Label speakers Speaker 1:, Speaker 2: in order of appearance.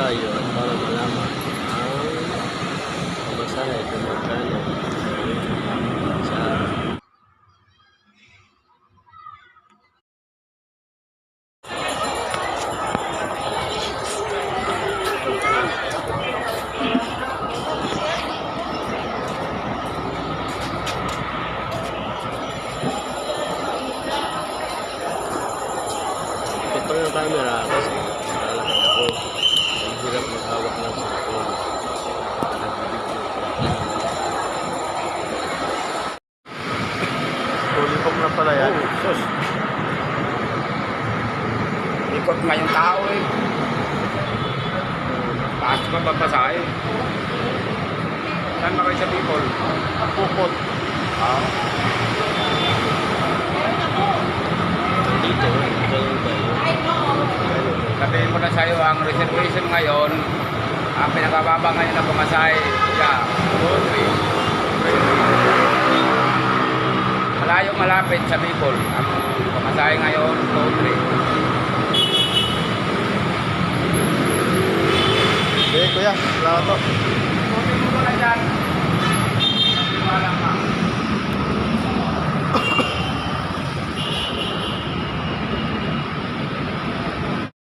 Speaker 1: tayo at para malaman ang pamasahe kung magkano sa ito yung camera kasi lalakad ako. Ang hirap maghawak ng cellphone. Tulipok na pala yan.
Speaker 2: Oh, sus. Ikot nga yung tao eh. Taas pa babasahe. Saan ba kayo sa people?
Speaker 1: Pupot. Dito, ito lang tayo.
Speaker 2: Sabihin mo na sa'yo, ang reservation ngayon, ang pinakababa ngayon na pumasahe, yeah, 2-3. Malayo malapit sa people. Ang pumasahe ngayon, 2-3.
Speaker 1: Okay, kuya. Salamat po.